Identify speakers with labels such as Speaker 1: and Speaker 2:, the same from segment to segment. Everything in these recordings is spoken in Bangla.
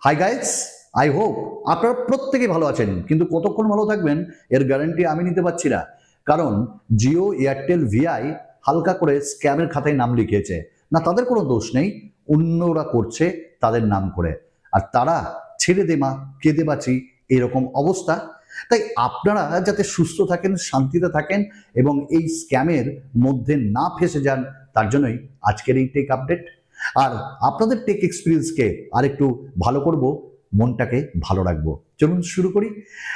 Speaker 1: হাই গাইস, আই হোপ আপনারা প্রত্যেকেই ভালো আছেন, কিন্তু কতক্ষণ ভালো থাকবেন এর গ্যারান্টি আমি নিতে পারছি না। কারণ জিও, এয়ারটেল, ভিআই হালকা করে স্ক্যামের খাতায় নাম লিখিয়েছে। না, তাদের কোনো দোষ নেই, অন্যরা করছে তাদের নাম করে, আর তারা ছেড়ে দে মা কেঁদে বাঁচি এরকম অবস্থা। তাই আপনারা যাতে সুস্থ থাকেন, শান্তিতে থাকেন এবং এই স্ক্যামের মধ্যে না ফেসে যান, তার জন্যই আজকের এই টেক আপডেট। আর আপনাদের টেক এক্সপিরিয়েন্সকে আরেকটু ভালো করব, মনটাকে ভালো রাখবো। চলুন শুরু করি।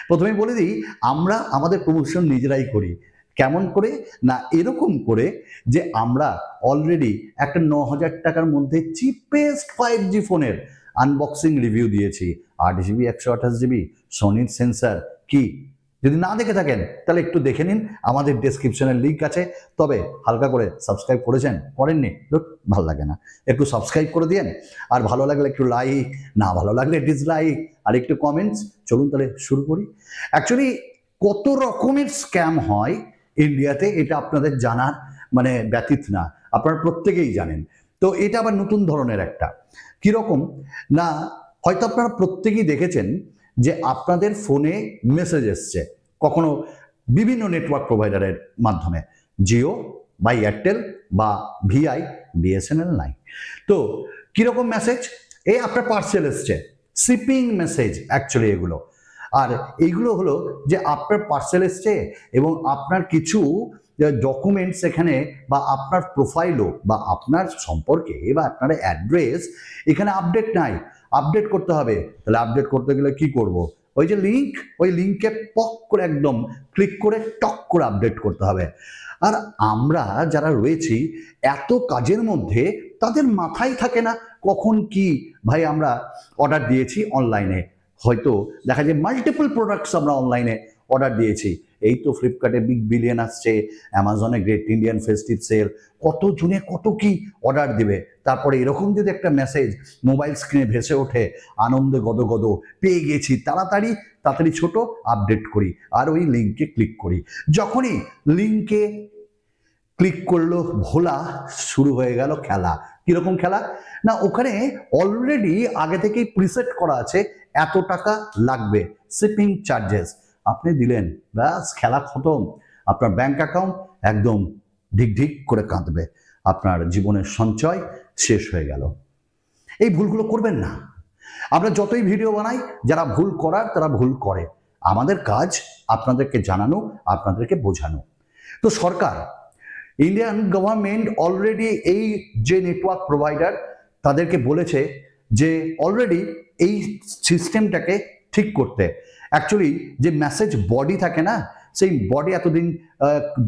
Speaker 1: প্রথমে বলে দিই, আমরা আমাদের প্রমোশন নিজেরাই করি। কেমন করে? না, এরকম করে যে আমরা অলরেডি একটা 9,000 টাকার মধ্যে চিপেস্ট 5G ফোনের আনবক্সিং রিভিউ দিয়েছি। 8GB 128GB সোনির sensor. কি যদি না দেখে থাকেন তাহলে একটু দেখে নিন, আমাদের ডেসক্রিপশনের লিঙ্ক আছে। তবে হালকা করে সাবস্ক্রাইব করেছেন, করেননি ভালো লাগে না, একটু সাবস্ক্রাইব করে দিয়েন। আর ভালো লাগলে একটু লাইক, না ভালো লাগলে ডিসলাইক, আর একটু কমেন্টস। চলুন তাহলে শুরু করি। অ্যাকচুয়ালি কত রকমের স্ক্যাম হয় ইন্ডিয়াতে, এটা আপনাদের জানার মানে ব্যতীত না, আপনারা প্রত্যেকেই জানেন। তো এটা আবার নতুন ধরনের একটা। কিরকম না, হয়তো আপনারা প্রত্যেকেই দেখেছেন যে আপনাদের ফোনে মেসেজ এসছে কখনো বিভিন্ন নেটওয়ার্ক প্রোভাইডারের মাধ্যমে, জিও বা এয়ারটেল বা ভিআই, বিএসএনএল নাই। তো কিরকম মেসেজ? এই আপনার পার্সেল এসছে, শিপিং মেসেজ অ্যাকচুয়ালি এগুলো। আর এইগুলো হলো যে আপনার পার্সেল এসছে এবং আপনার কিছু ডকুমেন্টস এখানে, বা আপনার প্রোফাইলও, বা আপনার সম্পর্কে বা আপনার অ্যাড্রেস এখানে আপডেট নাই, আপডেট করতে হবে। তাহলে আপডেট করতে গেলে কি করব? ওই যে লিঙ্ক, ওই লিঙ্কে পক করে একদম ক্লিক করে টক করে আপডেট করতে হবে। আর আমরা যারা রয়েছি এত কাজের মধ্যে, তাদের মাথায় থাকে না কখন কি ভাই আমরা অর্ডার দিয়েছি অনলাইনে। হয়তো দেখা যায় মাল্টিপল প্রোডাক্টস আমরা অনলাইনে অর্ডার দিয়েছি। এই তো ফ্লিপকার্টে বিগ বিলিয়ন আসছে, অ্যামাজনে গ্রেট ইন্ডিয়ান ফেস্টিভ সেল, কত জনে কত কি অর্ডার দেবে। তারপরে এরকম যদি একটা মেসেজ মোবাইল স্ক্রিনে ভেসে ওঠে, আনন্দে গদগদ, পেয়ে গেছি, তাড়াতাড়ি তাড়াতাড়ি ছোট আপডেট করি আর ওই লিঙ্কে ক্লিক করি। যখনই লিঙ্কে ক্লিক করলো, ভোলা শুরু হয়ে গেল খেলা। কিরকম খেলা? না, ওখানে অলরেডি আগে থেকেই প্রিসেট করা আছে এত টাকা লাগবে শিপিং চার্জেস। আপনি দিলেন, ব্যাস খেলা খতম। আপনার ব্যাংক অ্যাকাউন্ট একদম ঢিক ঢিক করে কাঁদবে, আপনার জীবনের সঞ্চয় শেষ হয়ে গেল। এই ভুলগুলো করবেন না। আমরা যতই ভিডিও বানাই, যারা ভুল করার তারা ভুল করে। আমাদের কাজ আপনাদেরকে জানানো, আপনাদেরকে বোঝানো। তো সরকার, ইন্ডিয়ান গভর্নমেন্ট অলরেডি এই যে নেটওয়ার্ক প্রোভাইডার তাদেরকে বলেছে যে অলরেডি এই সিস্টেমটাকে ঠিক করতে। অ্যাকচুয়ালি যে মেসেজ বডি থাকে না, সেই বডি এতদিন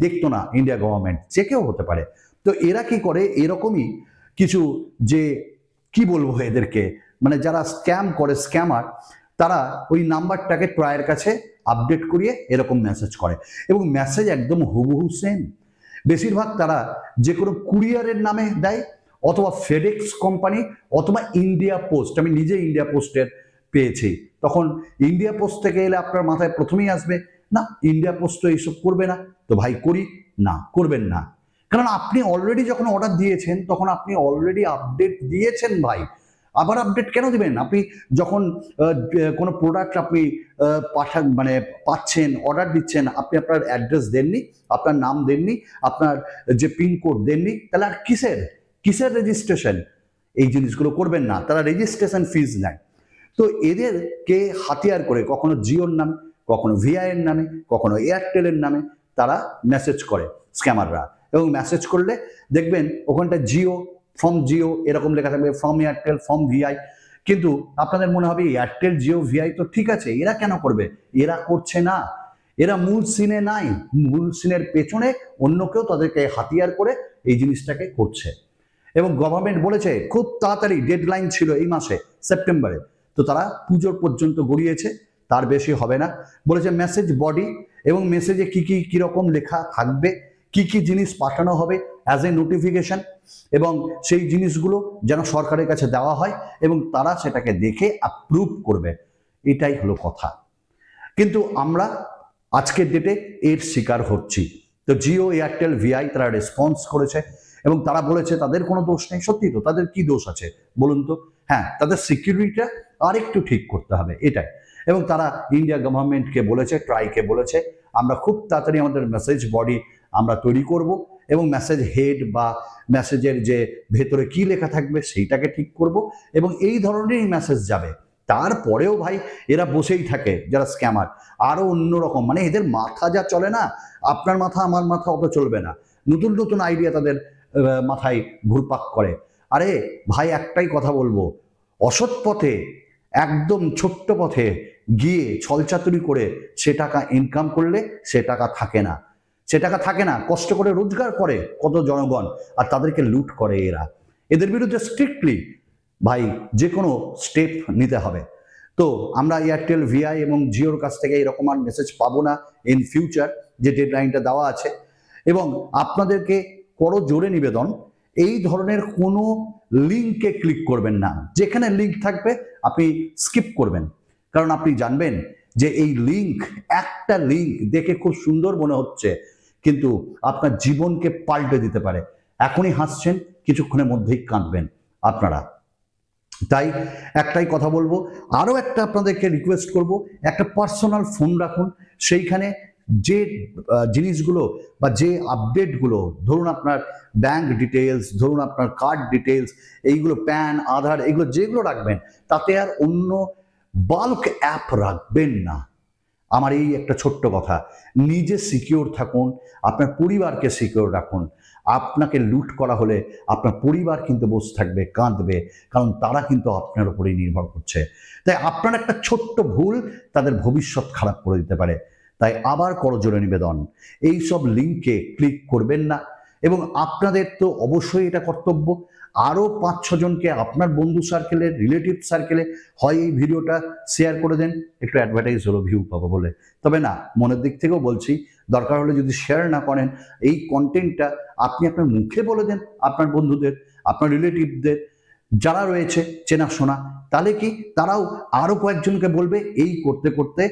Speaker 1: দেখতো না ইন্ডিয়া গভর্নমেন্ট, যে কেউ হতে পারে। তো এরা কি করে, এরকমই কিছু যে কি বলবো এদেরকে, মানে যারা স্ক্যাম করে, স্ক্যামার, তারা ওই নাম্বারটাকে ট্রায়ের কাছে আপডেট করিয়ে এরকম মেসেজ করে, এবং মেসেজ একদম হুবহু সেম। বেশিরভাগ তারা যে কোনো কুরিয়ারের নামে দেয়, অথবা ফেডেক্স কোম্পানি, অথবা ইন্ডিয়া পোস্ট। আমি নিজে ইন্ডিয়া পোস্টের পেয়েছি। তখন ইন্ডিয়া পোস্ট থেকে এলে আপনার মাথায় প্রথমেই আসবে, না ইন্ডিয়া পোস্ট তো এইসব করবে না। তো ভাই করি না, করবেন না। কারণ আপনি অলরেডি যখন অর্ডার দিয়েছেন তখন আপনি অলরেডি আপডেট দিয়েছেন ভাই। আবার আপডেট কেন দিবেন? আপনি যখন কোনো প্রোডাক্ট আপনি মানে পাচ্ছেন, অর্ডার দিচ্ছেন, আপনি আপনার অ্যাড্রেস দেননি, আপনার নাম দেননি, আপনার যে পিনকোড দেননি, তাহলে আর কিসের কিসের রেজিস্ট্রেশন? এই জিনিসগুলো করবেন না, তারা রেজিস্ট্রেশন ফিজ নেয়। তো এদেরকে হাতিয়ার করে কখনো জিওর নামে, কখনো ভিআই এর নামে, কখনো এয়ারটেলের নামে তারা মেসেজ করে স্ক্যামাররা। এবং মেসেজ করলে দেখবেন ওখানটা জিও, ফ্রম জিও এরকম লেখা থাকবে, ফ্রম এয়ারটেল, ফ্রম ভিআই। কিন্তু আপনাদের মনে হবে এয়ারটেল, জিও, ভিআই তো ঠিক আছে, এরা কেন করবে? এরা করছে না, এরা মূল সিনে নাই। মূল সিনের পেছনে অন্য কেউ তাদেরকে হাতিয়ার করে এই জিনিসটাকে করছে। এবং গভর্নমেন্ট বলেছে খুব তাড়াতাড়ি, ডেডলাইন ছিল এই মাসে সেপ্টেম্বরে, তো তারা পুজোর পর্যন্ত গড়িয়েছে, তার বেশি হবে না। বলেছে মেসেজ বডি, এবং মেসেজে কি কি কিরকম লেখা থাকবে, কি কি জিনিস পাঠানো হবে অ্যাজ এ নোটিফিকেশন, এবং সেই জিনিসগুলো যেন সরকারের কাছে দেওয়া হয় এবং তারা সেটাকে দেখে অ্যাপ্রুভ করবে। এটাই হলো কথা। কিন্তু আমরা আজকের ডেটে এর শিকার হচ্ছি। তো জিও, এয়ারটেল, ভিআই তারা রেসপন্স করেছে এবং তারা বলেছে তাদের কোনো দোষ নেই। সত্যি তো, তাদের কি দোষ আছে বলুন তো? হ্যাঁ, তাদের সিকিউরিটিটা আরেকটু ঠিক করতে হবে, এটাই। এবং তারা ইন্ডিয়া গভর্নমেন্টকে বলেছে, ট্রাইকে বলেছে, আমরা খুব তাড়াতাড়ি আমাদের মেসেজ বডি আমরা তৈরি করব এবং মেসেজ হেড বা মেসেজের যে ভেতরে কি লেখা থাকবে সেইটাকে ঠিক করব এবং এই ধরনেরই মেসেজ যাবে। তারপরেও ভাই এরা বসেই থাকে যারা স্ক্যামার, আরো অন্যরকম, মানে এদের মাথা যা চলে না, আপনার মাথা আমার মাথা অত চলবে না, নতুন নতুন আইডিয়া তাদের মাথায় ঘুরপাক করে। আরে ভাই একটাই কথা বলবো, অসৎ পথে একদম ছোট্ট পথে গিয়ে ছলচাতুরি করে সে টাকা ইনকাম করলে সে টাকা থাকে না, সে টাকা থাকে না। কষ্ট করে রোজগার করে কত জনগণ, আর তাদেরকে লুট করে এরা। এদের বিরুদ্ধে স্ট্রিক্টলি ভাই যে কোনো স্টেপ নিতে হবে। তো আমরা এয়ারটেল, ভিআই এবং জিওর কাছ থেকে এরকম আর মেসেজ পাবো না ইন ফিউচার, যে ডেডলাইনটা দেওয়া আছে। এবং আপনাদেরকে বড় জোরে নিবেদন, এই ধরনের কোনো লিঙ্কে ক্লিক করবেন না। যেখানে লিঙ্ক থাকবে আপনি স্কিপ করবেন, কারণ আপনি জানবেন যে এই লিঙ্ক, একটা লিঙ্ক দেখে খুব সুন্দর মনে হচ্ছে কিন্তু আপনার জীবনকে পাল্টে দিতে পারে। এখনই হাসছেন, কিছুক্ষণের মধ্যেই কাঁদবেন আপনারা। তাই একটাই কথা বলবো, আরো একটা আপনাদেরকে রিকোয়েস্ট করব, একটা পার্সোনাল ফোন রাখুন। সেইখানে যে জিনিসগুলো বা যে আপডেটগুলো, ধরুন আপনার ব্যাংক ডিটেলস, ধরুন আপনার কার্ড ডিটেলস, এইগুলো প্যান, আধার, এগুলো যেগুলো রাখবেন, তাতে আর অন্য বাল্ক অ্যাপ রাখবেন না। আমার এই একটা ছোট্ট কথা, নিজে সিকিউর থাকুন, আপনার পরিবারকে সিকিউর রাখুন। আপনাকে লুট করা হলে আপনার পরিবার কিন্তু বসে থাকবে, কাঁদবে, কারণ তারা কিন্তু আপনার উপরেই নির্ভর করছে। তাই আপনার একটা ছোট্ট ভুল তাদের ভবিষ্যৎ খারাপ করে দিতে পারে। তাই আবার করজোরে নিবেদন, এই সব লিঙ্কে ক্লিক করবেন না। এবং আপনাদের তো অবশ্যই এটা কর্তব্য, আরও 5-6 জনকে আপনার বন্ধু সার্কেলে, রিলেটিভ সার্কেলে হয় এই ভিডিওটা শেয়ার করে দেন, একটু অ্যাডভার্টাইজ হলো, ভিউ পাবো বলে। তবে না, মনের দিক থেকেও বলছি, দরকার হলে যদি শেয়ার না করেন এই কন্টেন্টটা, আপনি আপনার মুখে বলে দেন আপনার বন্ধুদের, আপনার রিলেটিভদের যারা রয়েছে চেনাশোনা, তাহলে কি তারাও আরো কয়েকজনকে বলবে, এই করতে করতে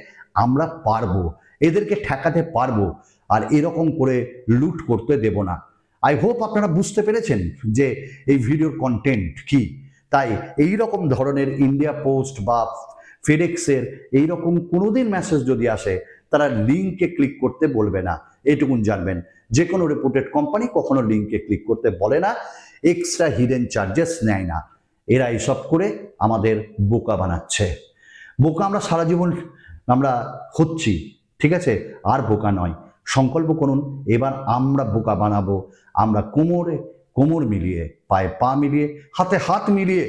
Speaker 1: আমরা পারবো, এদেরকে ঠেকাতে পারবো, আর এরকম করে লুট করতে দেব না। আই হোপ আপনারা বুঝতে পেরেছেন যে এই ভিডিওর কন্টেন্ট কি। তাই এই রকম ধরনের ইন্ডিয়া পোস্ট বা ফেডেক্সের এইরকম কোনোদিন মেসেজ যদি আসে, তারা লিঙ্কে ক্লিক করতে বলবে না, এটুকুন জানবেন। যে কোনো রেপুটেড কোম্পানি কখনো লিঙ্কে ক্লিক করতে বলে না, এক্সট্রা হিডেন চার্জেস নেয় না। এরা এসব করে আমাদের বোকা বানাচ্ছে। বোকা আমরা সারা জীবন আমরা হচ্ছি, ঠিক আছে, আর বোকা নয়। সংকল্প করুন, এবার আমরা বোকা বানাবো। আমরা কোমরে কোমর মিলিয়ে, পায়ে পা মিলিয়ে, হাতে হাত মিলিয়ে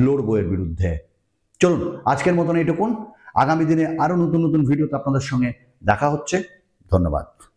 Speaker 1: লড়বো এর বিরুদ্ধে। চলুন আজকের মতন এইটুকুন, আগামী দিনে আরো নতুন নতুন ভিডিওতে আপনাদের সঙ্গে দেখা হচ্ছে। ধন্যবাদ।